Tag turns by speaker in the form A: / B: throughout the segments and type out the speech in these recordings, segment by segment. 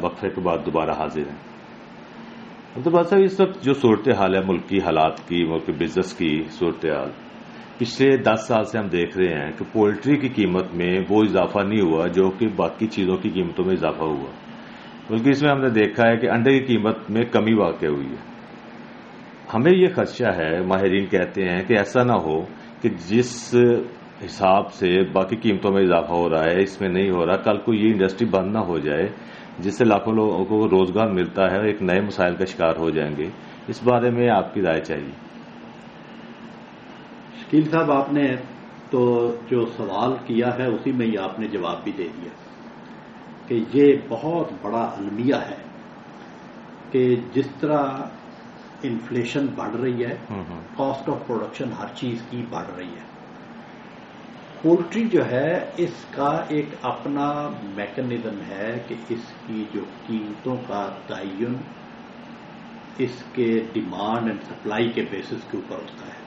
A: وقفے کے بعد دوبارہ حاضر ہیں۔ عبدالباسط صاحب، اس وقت جو صورتحال ہے ملک کی حالات کی، ملک کے بزنس کی صورتحال، پچھلے 10 سال سے ہم دیکھ رہے ہیں کہ پولٹری کی قیمت میں وہ اضافہ نہیں ہوا جو کہ باقی چیزوں کی قیمتوں میں اضافہ ہوا، بلکہ اس میں ہم نے دیکھا ہے کہ انڈے کی قیمت میں کمی واقع ہوئی ہے۔ ہمیں یہ خدشہ ہے، ماہرین کہتے ہیں کہ ایسا نہ ہو کہ جس حساب سے باقی قیمتوں میں اضافہ ہو رہا ہے اس میں نہیں ہو رہا، کل کو یہ انڈسٹری بند نہ ہو جائے جس سے لاکھوں لوگوں کو روزگار ملتا ہے اور ایک نئے مسائل کا شکار ہو جائیں گے۔ اس بارے میں آپ کی رائے چاہیے۔
B: شکیل صاحب، آپ نے تو جو سوال کیا ہے اسی میں ہی آپ نے جواب بھی دے دیا کہ یہ بہت بڑا المیہ ہے کہ جس طرح انفلیشن بڑھ رہی ہے، کاسٹ آف پروڈکشن ہر چیز کی بڑھ رہی ہے۔ پولٹری جو ہے اس کا ایک اپنا میکنزم ہے کہ اس کی جو قیمتوں کا تعین اس کے ڈیمانڈ اینڈ سپلائی کے بیسس کے اوپر ہوتا ہے۔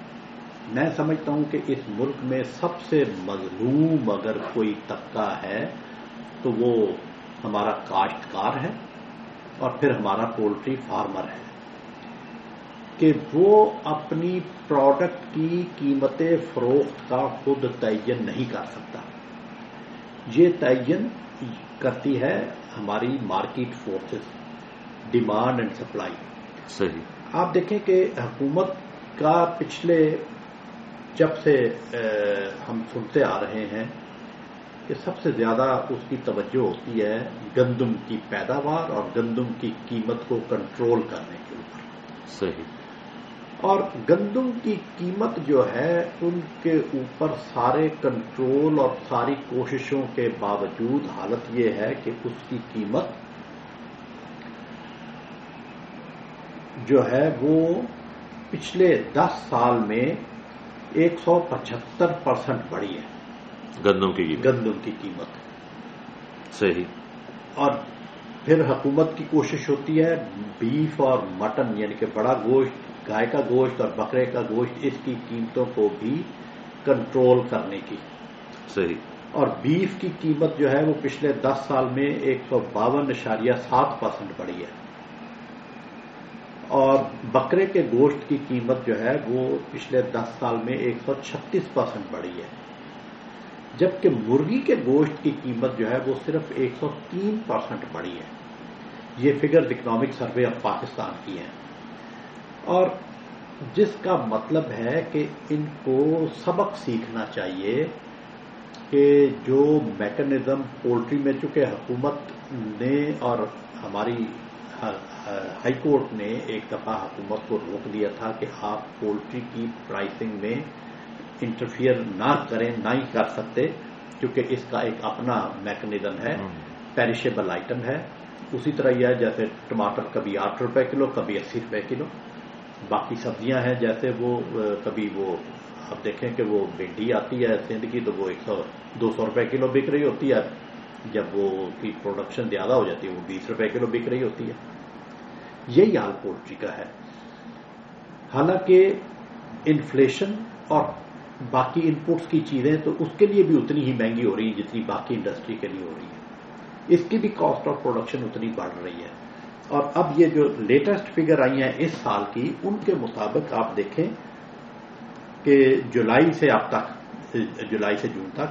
B: میں سمجھتا ہوں کہ اس ملک میں سب سے مظلوم اگر کوئی طبقہ ہے تو وہ ہمارا کاشتکار ہے اور پھر ہمارا پولٹری فارمر ہے کہ وہ اپنی پروڈکٹ کی قیمت فروخت کا خود تعین نہیں کر سکتا۔ یہ تعین کرتی ہے ہماری market forces, demand and supply.
A: صحیح۔
B: آپ دیکھیں کہ حکومت کا پچھلے جب سے ہم سنتے آ رہے ہیں کہ سب سے زیادہ اس کی توجہ ہوتی ہے گندم کی پیداوار اور گندم کی قیمت کو کنٹرول کرنے کے اوپر۔
A: صحیح۔
B: اور گندم کی قیمت جو ہے ان کے اوپر سارے کنٹرول اور ساری کوششوں کے باوجود حالت یہ ہے کہ اس کی قیمت جو ہے وہ پچھلے 10 سال میں 175% بڑھی ہے
A: گندم کی قیمت۔
B: صحیح۔ اور پھر حکومت کی کوشش ہوتی ہے بیف اور مٹن یعنی کہ بڑا گوشت، گائے کا گوشت اور بکرے کا گوشت، اس کی قیمتوں کو بھی کنٹرول کرنے کی۔
A: صحیح۔
B: اور بیف کی قیمت جو ہے وہ پچھلے 10 سال میں 152.7% بڑھی ہے، اور بکرے کے گوشت کی قیمت جو ہے وہ پچھلے 10 سال میں 136% بڑھی ہے، جبکہ مرغی کے گوشت کی قیمت جو ہے وہ صرف 103% بڑھی ہے۔ یہ figures economic survey of Pakistan کی ہیں، اور جس کا مطلب ہے کہ ان کو سبق سیکھنا چاہیے کہ جو میکنزم پولٹری میں، چونکہ حکومت نے اور ہماری ہائی کورٹ نے ایک دفعہ حکومت کو روک دیا تھا کہ آپ پولٹری کی پرائسنگ میں انٹرفیئر نہ کریں، نہ ہی کر سکتے، کیونکہ اس کا ایک اپنا میکنزم ہے، پیریشیبل آئٹم ہے۔ اسی طرح یہ ہے جیسے ٹماٹر کبھی 8 روپے کلو، کبھی 80 روپے کلو۔ باقی سبزیاں ہیں جیسے وہ کبھی وہ اب دیکھیں کہ وہ بھنڈی آتی ہے سندھ کی تو وہ 200 روپے کلو بک رہی ہوتی ہے، جب وہ کی پروڈکشن زیادہ ہو جاتی ہے وہ 20 روپے کلو بک رہی ہوتی ہے۔ یہی حال پولٹری کا ہے، حالانکہ انفلیشن اور باقی انپٹس کی چیزیں تو اس کے لیے بھی اتنی ہی مہنگی ہو رہی ہے جتنی باقی انڈسٹری کے لیے ہو رہی ہے، اس کی بھی کاسٹ آف پروڈکشن اتنی بڑھ رہی ہے۔ اور اب یہ جو لیٹسٹ فگر آئی ہیں اس سال کی، ان کے مطابق آپ دیکھیں کہ جولائی سے اب تک، جولائی سے جون تک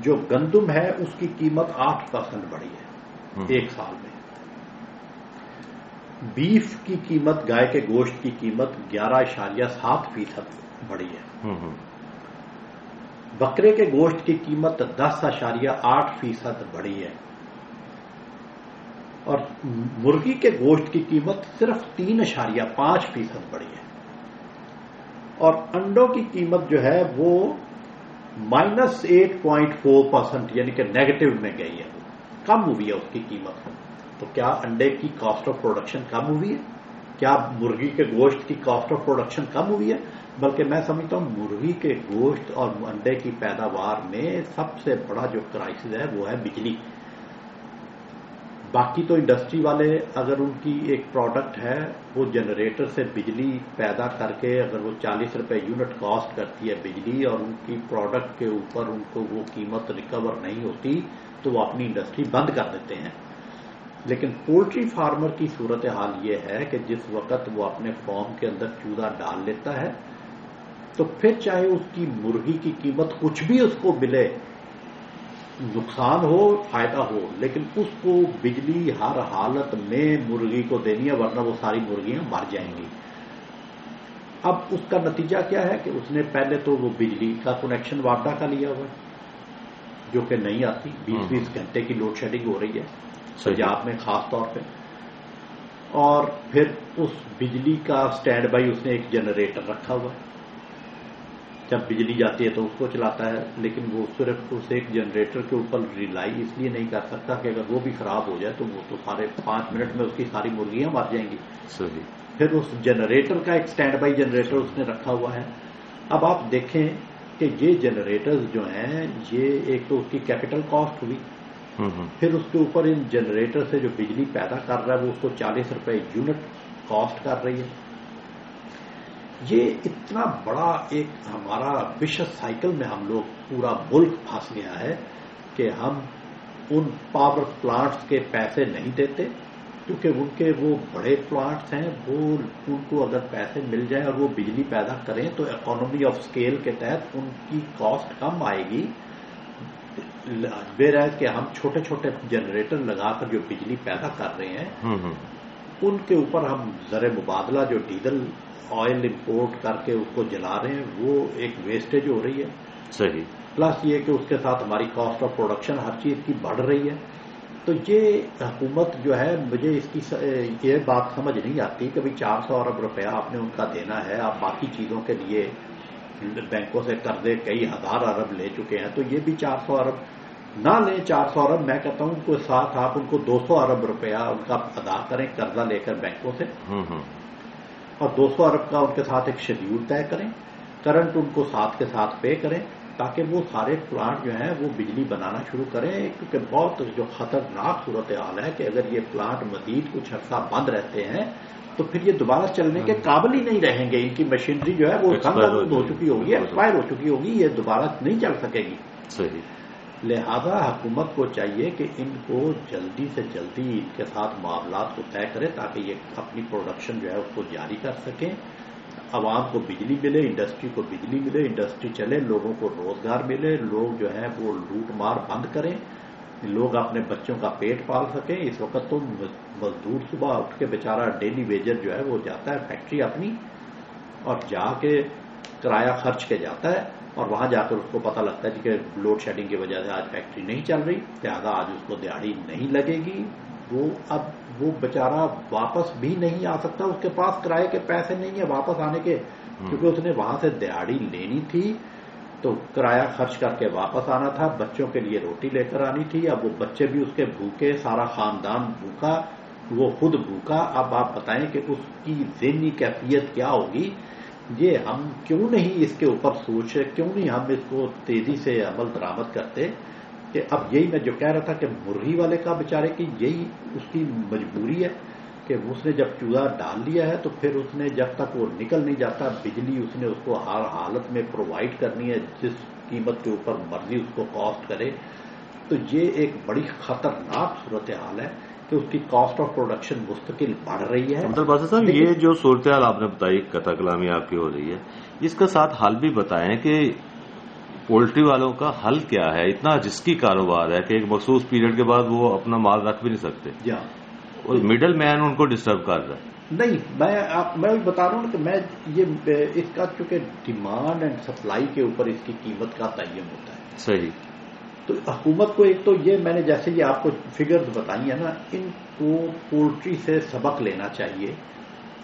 B: جو گندم ہے اس کی قیمت 8% بڑھی ہے ایک سال میں۔ بیف کی قیمت، گائے کے گوشت کی قیمت 11.7% بڑھی ہے۔ بکرے کے گوشت کی قیمت 10.8% بڑھی ہے، اور مرغی کے گوشت کی قیمت صرف 3.5% بڑھی ہے، اور انڈوں کی قیمت جو ہے وہ -8.4% یعنی کہ نیگیٹو میں گئی ہے، کم ہوئی ہے اس کی قیمت۔ تو کیا انڈے کی کاسٹ آف پروڈکشن کم ہوئی ہے؟ کیا مرغی کے گوشت کی کاسٹ آف پروڈکشن کم ہوئی ہے؟ بلکہ میں سمجھتا ہوں مرغی کے گوشت اور انڈے کی پیداوار میں سب سے بڑا جو کرائسس ہے وہ ہے بجلی۔ باقی تو انڈسٹری والے اگر ان کی ایک پروڈکٹ ہے وہ جنریٹر سے بجلی پیدا کر کے اگر وہ 40 روپے یونٹ کاسٹ کرتی ہے بجلی، اور ان کی پروڈکٹ کے اوپر ان کو وہ قیمت ریکور نہیں ہوتی تو وہ اپنی انڈسٹری بند کر دیتے ہیں۔ لیکن پولٹری فارمر کی صورتحال یہ ہے کہ جس وقت وہ اپنے فارم کے اندر چوزا ڈال لیتا ہے تو پھر چاہے اس کی مرغی کی قیمت کچھ بھی اس کو ملے، نقصان ہو فائدہ ہو، لیکن اس کو بجلی ہر حالت میں مرغی کو دینی ہے، ورنہ وہ ساری مرغیاں مر جائیں گی۔ اب اس کا نتیجہ کیا ہے کہ اس نے پہلے تو وہ بجلی کا کنیکشن واڈا کا لیا ہوا ہے جو کہ نہیں آتی، 20 گھنٹے کی لوڈ شیڈنگ ہو رہی ہے پنجاب میں خاص طور پہ، اور پھر اس بجلی کا سٹینڈ بائی اس نے ایک جنریٹر رکھا ہوا ہے، جب بجلی جاتی ہے تو اس کو چلاتا ہے، لیکن وہ صرف اس ایک جنریٹر کے اوپر ریلائی اس لیے نہیں کر سکتا کہ اگر وہ بھی خراب ہو جائے تو وہ تو سارے 5 منٹ میں اس کی ساری مرغیاں مر جائیں گی۔
A: صحیح۔
B: پھر اس جنریٹر کا ایک سٹینڈ بائی جنریٹر اس نے رکھا ہوا ہے۔ اب آپ دیکھیں کہ یہ جنریٹرز جو ہیں یہ ایک تو اس کی کیپٹل کاسٹ ہوئی، پھر اس کے اوپر ان جنریٹر سے جو بجلی پیدا کر رہا ہے وہ اس کو 40 روپے یونٹ کاسٹ کر رہی ہے۔ یہ اتنا بڑا ایک ہمارا وشس سائیکل میں ہم لوگ پورا ملک پھنس گیا ہے کہ ہم ان پاور پلانٹس کے پیسے نہیں دیتے کیونکہ ان کے وہ بڑے پلانٹس ہیں، وہ ان کو اگر پیسے مل جائیں اور وہ بجلی پیدا کریں تو اکانومی آف اسکیل کے تحت ان کی کاسٹ کم آئے گی، بے رہے کہ ہم چھوٹے چھوٹے جنریٹر لگا کر جو بجلی پیدا کر رہے ہیں ان کے اوپر ہم زر مبادلہ جو ڈیزل آئل امپورٹ کر کے اس کو جلا رہے ہیں وہ ایک ویسٹیج ہو رہی ہے۔
A: صحیح۔
B: پلس یہ کہ اس کے ساتھ ہماری کاسٹ آف پروڈکشن ہر چیز کی بڑھ رہی ہے۔ تو یہ حکومت جو ہے مجھے اس کی یہ بات سمجھ نہیں آتی کہ بھئی 400 ارب روپیہ آپ نے ان کا دینا ہے، آپ باقی چیزوں کے لیے بینکوں سے قرضے کئی ہزار ارب لے چکے ہیں، تو یہ بھی 400 ارب نہ لیں۔ 400 ارب میں کہتا ہوں ان کو ساتھ آپ ان کو 200 ارب روپیہ ان کا ادا کریں قرضہ لے کر بینکوں سے، اور 200 ارب کا ان کے ساتھ ایک شیڈیول طے کریں، کرنٹ ان کو ساتھ کے ساتھ پے کریں تاکہ وہ سارے پلانٹ جو ہیں وہ بجلی بنانا شروع کریں، کیونکہ بہت جو خطرناک صورتحال ہے کہ اگر یہ پلانٹ مزید کچھ عرصہ بند رہتے ہیں تو پھر یہ دوبارہ چلنے کے قابل ہی نہیں رہیں گے، ان کی مشینری جو ہے وہ ختم ہو چکی ہوگی، ایکسپائر ہو چکی ہوگی، یہ دوبارہ نہیں چل سکے گی۔
A: صحیح۔
B: لہذا حکومت کو چاہیے کہ ان کو جلدی سے جلدی ان کے ساتھ معاملات کو طے کرے تاکہ یہ اپنی پروڈکشن جو ہے اس کو جاری کر سکیں، عوام کو بجلی ملے، انڈسٹری کو بجلی ملے، انڈسٹری چلے، لوگوں کو روزگار ملے، لوگ جو ہیں وہ لوٹ مار بند کریں، لوگ اپنے بچوں کا پیٹ پال سکیں۔ اس وقت تو مزدور صبح اٹھ کے بیچارہ ڈیلی ویجر جو ہے وہ جاتا ہے فیکٹری اپنی اور جا کے کرایہ خرچ کے جاتا ہے، اور وہاں جا کر اس کو پتہ لگتا ہے کہ لوڈ شیڈنگ کی وجہ سے آج فیکٹری نہیں چل رہی، لہٰذا آج اس کو دیہڑی نہیں لگے گی، اب وہ بیچارہ واپس بھی نہیں آ سکتا، اس کے پاس کرائے کے پیسے نہیں ہیں واپس آنے کے، کیونکہ اس نے وہاں سے دیہڑی لینی تھی تو کرایہ خرچ کر کے واپس آنا تھا، بچوں کے لیے روٹی لے کر آنی تھی، اب وہ بچے بھی اس کے بھوکے، سارا خاندان بھوکا، وہ خود بھوکا۔ اب آپ بتائیں کہ اس کی ذہنی کیفیت کیا ہوگی؟ یہ ہم کیوں نہیں اس کے اوپر سوچے، کیوں نہیں ہم اس کو تیزی سے عمل درآمد کرتے کہ اب یہی میں جو کہہ رہا تھا کہ مرغی والے کا بیچارے کی یہی اس کی مجبوری ہے کہ اس نے جب چوزا ڈال لیا ہے تو پھر اس نے جب تک وہ نکل نہیں جاتا بجلی اس نے اس کو ہر حالت میں پرووائڈ کرنی ہے، جس قیمت کے اوپر مرضی اس کو کاسٹ کرے۔ تو یہ ایک بڑی خطرناک صورتحال ہے کہ اس کی کاسٹ آف پروڈکشن مستقل بڑھ رہی ہے۔
A: مطلب باسط صاحب یہ جو صورتحال آپ نے بتائی، قطع کلامی آپ کی ہو رہی ہے، اس کا ساتھ حل بھی بتائیں کہ پولٹری والوں کا حل کیا ہے؟ اتنا رسکی کاروبار ہے کہ ایک مخصوص پیریڈ کے بعد وہ اپنا مال رکھ بھی نہیں سکتے، اور مڈل مین ان کو ڈسٹرب کر رہا ہے۔
B: نہیں، میں بتا رہا ہوں کہ میں یہ اس کا چونکہ ڈیمانڈ اینڈ سپلائی کے اوپر اس کی قیمت کا تعین ہوتا ہے۔
A: صحیح۔
B: تو حکومت کو ایک تو یہ میں نے جیسے یہ آپ کو فگرز بتائی ہیں نا، ان کو پولٹری سے سبق لینا چاہیے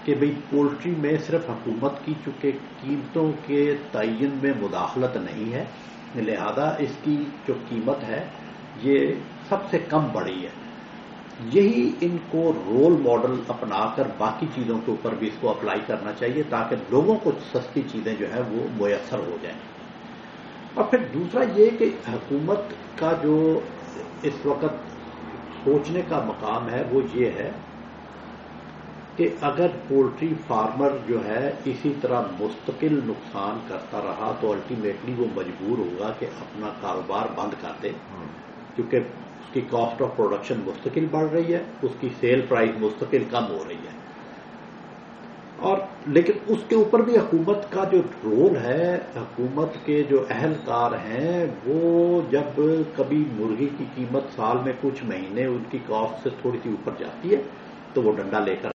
B: کہ بھئی پولٹری میں صرف حکومت کی چونکہ قیمتوں کے تعین میں مداخلت نہیں ہے، لہذا اس کی جو قیمت ہے یہ سب سے کم بڑھی ہے۔ یہی ان کو رول ماڈل اپنا کر باقی چیزوں کے اوپر بھی اس کو اپلائی کرنا چاہیے تاکہ لوگوں کو سستی چیزیں جو ہے وہ میسر ہو جائیں۔ اور پھر دوسرا یہ کہ حکومت کا جو اس وقت سوچنے کا مقام ہے وہ یہ ہے کہ اگر پولٹری فارمر جو ہے اسی طرح مستقل نقصان کرتا رہا تو الٹیمیٹلی وہ مجبور ہوگا کہ اپنا کاروبار بند کر دے، کیونکہ اس کی کاسٹ آف پروڈکشن مستقل بڑھ رہی ہے، اس کی سیل پرائز مستقل کم ہو رہی ہے. اور لیکن اس کے اوپر بھی حکومت کا جو رول ہے، حکومت کے جو اہلکار ہیں، وہ جب کبھی مرغی کی قیمت سال میں کچھ مہینے ان کی کاسٹ سے تھوڑی سی اوپر جاتی ہے تو وہ ڈنڈا لے کر